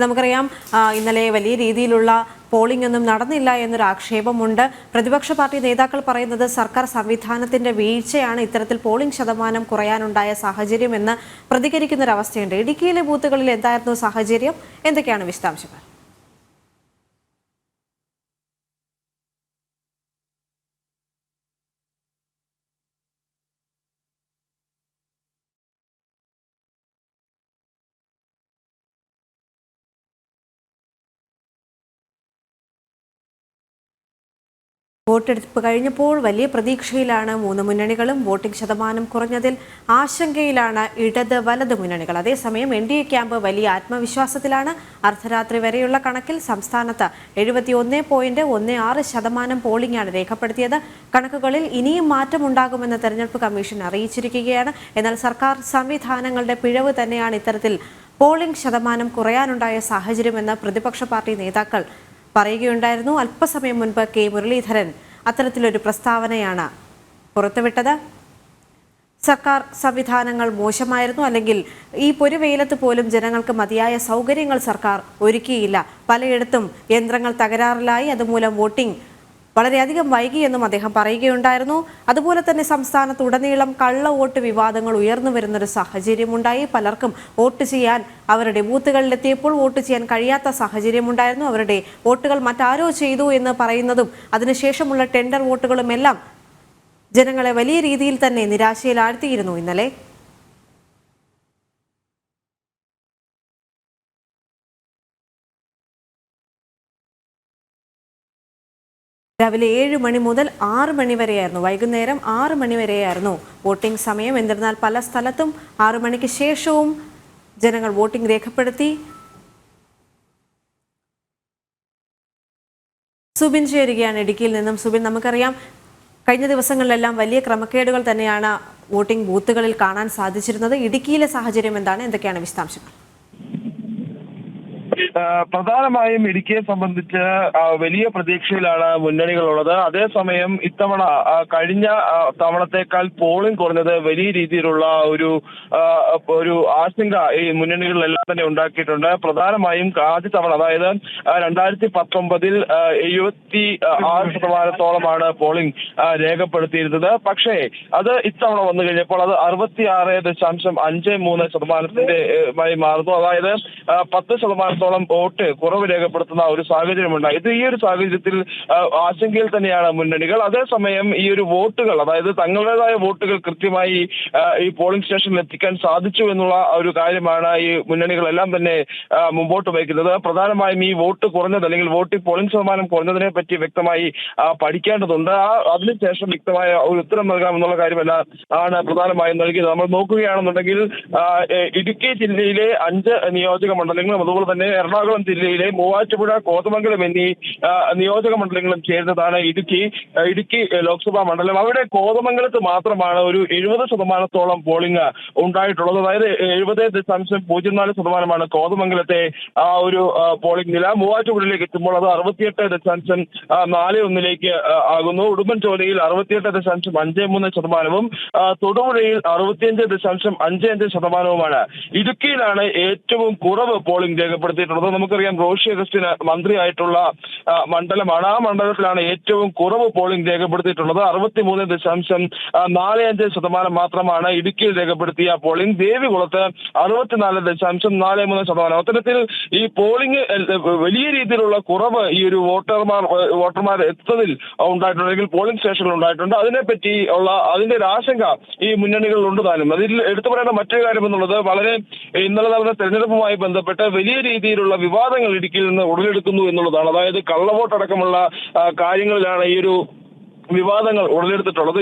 നമുക്കറിയാം ഇന്നലെ വലിയ രീതിയിലുള്ള പോളിംഗ് ഒന്നും നടന്നില്ല എന്നൊരു ആക്ഷേപമുണ്ട്. പ്രതിപക്ഷ പാർട്ടി നേതാക്കൾ പറയുന്നത് സർക്കാർ സംവിധാനത്തിന്റെ വീഴ്ചയാണ് ഇത്തരത്തിൽ പോളിംഗ് ശതമാനം കുറയാനുണ്ടായ സാഹചര്യം എന്ന് പ്രതികരിക്കുന്ന ഒരു അവസ്ഥയുണ്ട്. ഇടുക്കിയിലെ ബൂത്തുകളിൽ എന്തായിരുന്നു സാഹചര്യം? എന്തൊക്കെയാണ് വിശദാംശങ്ങൾ? വോട്ടെടുപ്പ് കഴിഞ്ഞപ്പോൾ വലിയ പ്രതീക്ഷയിലാണ് മൂന്ന് മുന്നണികളും. വോട്ടിംഗ് ശതമാനം കുറഞ്ഞതിൽ ആശങ്കയിലാണ് ഇടത് വലത് മുന്നണികൾ. അതേസമയം NDA ക്യാമ്പ് വലിയ ആത്മവിശ്വാസത്തിലാണ്. അർദ്ധരാത്രി വരെയുള്ള കണക്കിൽ സംസ്ഥാനത്ത് 71.16% പോളിംഗാണ് രേഖപ്പെടുത്തിയത്. കണക്കുകളിൽ ഇനിയും മാറ്റമുണ്ടാകുമെന്ന് തെരഞ്ഞെടുപ്പ് കമ്മീഷൻ അറിയിച്ചിരിക്കുകയാണ്. എന്നാൽ സർക്കാർ സംവിധാനങ്ങളുടെ പിഴവ് തന്നെയാണ് ഇത്തരത്തിൽ പോളിംഗ് ശതമാനം കുറയാനുണ്ടായ സാഹചര്യമെന്ന് പ്രതിപക്ഷ പാർട്ടി നേതാക്കൾ പറയുകയുണ്ടായിരുന്നു. അല്പസമയം മുൻപ് കെ മുരളീധരൻ അത്തരത്തിലൊരു പ്രസ്താവനയാണ് പുറത്തുവിട്ടത്. സർക്കാർ സംവിധാനങ്ങൾ മോശമായിരുന്നു, അല്ലെങ്കിൽ ഈ പൊരുവെയിലത്ത് പോലും ജനങ്ങൾക്ക് മതിയായ സൗകര്യങ്ങൾ സർക്കാർ ഒരുക്കിയില്ല. പലയിടത്തും യന്ത്രങ്ങൾ തകരാറിലായി, അതുമൂലം വോട്ടിംഗ് വളരെയധികം വൈകിയെന്നും അദ്ദേഹം പറയുകയുണ്ടായിരുന്നു. അതുപോലെ തന്നെ സംസ്ഥാനത്തുടനീളം കള്ള വോട്ട് വിവാദങ്ങൾ ഉയർന്നു വരുന്നൊരു സാഹചര്യമുണ്ടായി. പലർക്കും വോട്ട് ചെയ്യാൻ അവരുടെ ബൂത്തുകളിലെത്തിയപ്പോൾ വോട്ട് ചെയ്യാൻ കഴിയാത്ത സാഹചര്യമുണ്ടായിരുന്നു. അവരുടെ വോട്ടുകൾ മറ്റാരോ ചെയ്തു എന്ന് പറയുന്നതും അതിനുശേഷമുള്ള ടെൻഡർ വോട്ടുകളും എല്ലാം ജനങ്ങളെ വലിയ രീതിയിൽ തന്നെ നിരാശയിലാഴ്ത്തിയിരുന്നു ഇന്നലെ. രാവിലെ 7 മണി മുതൽ 6 മണി വരെയായിരുന്നു, വൈകുന്നേരം 6 മണി വരെയായിരുന്നു വോട്ടിംഗ് സമയം. എന്നിരുന്നാൽ പല സ്ഥലത്തും 6 മണിക്ക് ശേഷവും ജനങ്ങൾ വോട്ടിംഗ് രേഖപ്പെടുത്തി. സുബിൻ ചേരുകയാണ് ഇടുക്കിയിൽ നിന്നും. സുബിൻ, നമുക്കറിയാം കഴിഞ്ഞ ദിവസങ്ങളിലെല്ലാം വലിയ ക്രമക്കേടുകൾ തന്നെയാണ് വോട്ടിംഗ് ബൂത്തുകളിൽ കാണാൻ സാധിച്ചിരുന്നത്. ഇടുക്കിയിലെ സാഹചര്യം എന്താണ്? എന്തൊക്കെയാണ് വിശദാംശങ്ങൾ? പ്രധാനമായും ഇടുക്കിയെ സംബന്ധിച്ച് വലിയ പ്രതീക്ഷയിലാണ് മുന്നണികളുള്ളത്. അതേസമയം ഇത്തവണ കഴിഞ്ഞ തവണത്തേക്കാൾ പോളിംഗ് കുറഞ്ഞത് വലിയ രീതിയിലുള്ള ഒരു ആശങ്ക ഈ മുന്നണികളിലെല്ലാം തന്നെ ഉണ്ടാക്കിയിട്ടുണ്ട്. പ്രധാനമായും ആദ്യ തവണ, അതായത് 2019 76% പോളിംഗ് രേഖപ്പെടുത്തിയിരുന്നത്. പക്ഷേ അത് ഇത്തവണ വന്നു കഴിഞ്ഞപ്പോൾ അത് 66.53% മാറുന്നു. അതായത് 10% വോട്ട് കുറവ് രേഖപ്പെടുത്തുന്ന ഒരു സാഹചര്യമുണ്ടായി. ഈ ഒരു സാഹചര്യത്തിൽ ആശങ്കയിൽ തന്നെയാണ് മുന്നണികൾ. അതേസമയം ഈ ഒരു വോട്ടുകൾ, അതായത് തങ്ങളുടേതായ വോട്ടുകൾ കൃത്യമായി ഈ പോളിംഗ് സ്റ്റേഷനിൽ എത്തിക്കാൻ സാധിച്ചു എന്നുള്ള ഒരു കാര്യമാണ് ഈ മുന്നണികളെല്ലാം തന്നെ മുമ്പോട്ട് വയ്ക്കുന്നത്. പ്രധാനമായും ഈ വോട്ട് കുറഞ്ഞത്, അല്ലെങ്കിൽ പോളിംഗ് ശതമാനം കുറഞ്ഞതിനെ പറ്റി വ്യക്തമായി പഠിക്കേണ്ടതുണ്ട്. അതിനുശേഷം വ്യക്തമായ ഒരു ഉത്തരം നൽകാമെന്നുള്ള കാര്യമല്ല ആണ് പ്രധാനമായും നൽകിയത്. നമ്മൾ നോക്കുകയാണെന്നുണ്ടെങ്കിൽ ഇടുക്കി ജില്ലയിലെ 5 നിയോജക മണ്ഡലങ്ങളും അതുപോലെ തന്നെ എറണാകുളം ജില്ലയിലെ മൂവാറ്റുപുഴ, കോതമംഗലം എന്നീ നിയോജക മണ്ഡലങ്ങളും ചേരുന്നതാണ് ഇടുക്കി ലോക്സഭാ മണ്ഡലം. അവിടെ കോതമംഗലത്ത് മാത്രമാണ് ഒരു 70% പോളിംഗ് ഉണ്ടായിട്ടുള്ളത്. അതായത് 70.04% കോതമംഗലത്തെ ആ ഒരു പോളിംഗ് നില. മൂവാറ്റുപുഴയിലേക്ക് എത്തുമ്പോൾ അത് 68.41 ആകുന്നു. ഉടുമ്പൻചോലയിൽ 68.53%, തൊടുപുഴയിൽ 65.55%. ഇടുക്കിയിലാണ് ഏറ്റവും കുറവ് പോളിംഗ് രേഖപ്പെടുത്തിയിട്ടുള്ളത്. നമുക്കറിയാം റോഷി അഗസ്റ്റിന് മന്ത്രിയായിട്ടുള്ള മണ്ഡലമാണ്. ആ മണ്ഡലത്തിലാണ് ഏറ്റവും കുറവ് പോളിംഗ് രേഖപ്പെടുത്തിയിട്ടുള്ളത്. 63.45% മാത്രമാണ് ഇടുക്കിയിൽ രേഖപ്പെടുത്തിയ പോളിംഗ്. ദേവികുളത്ത് 64.43%. അത്തരത്തിൽ ഈ പോളിംഗ് വലിയ രീതിയിലുള്ള കുറവ് ഈ ഒരു വോട്ടർമാർ എത്തുന്നതിൽ ഉണ്ടായിട്ടുണ്ട്, അല്ലെങ്കിൽ പോളിംഗ് സ്റ്റേഷനിൽ ഉണ്ടായിട്ടുണ്ട്. അതിനെപ്പറ്റി അതിന്റെ ഒരു ആശങ്ക ഈ മുന്നണികളിൽ ഉണ്ട് താനും. അതിൽ എടുത്തു പറയേണ്ട മറ്റൊരു കാര്യം എന്നുള്ളത്, ഇന്നലെ നടന്ന തെരഞ്ഞെടുപ്പുമായി ബന്ധപ്പെട്ട് വലിയ രീതിയിലുള്ള വിവാദങ്ങൾ ഇടുക്കിയിൽ നിന്ന് ഉടലെടുക്കുന്നു എന്നുള്ളതാണ്. അതായത് കള്ളവോട്ടടക്കമുള്ള കാര്യങ്ങളിലാണ് ഈ ഒരു വിവാദങ്ങൾ ഉടലെടുത്തിട്ടുള്ളത്.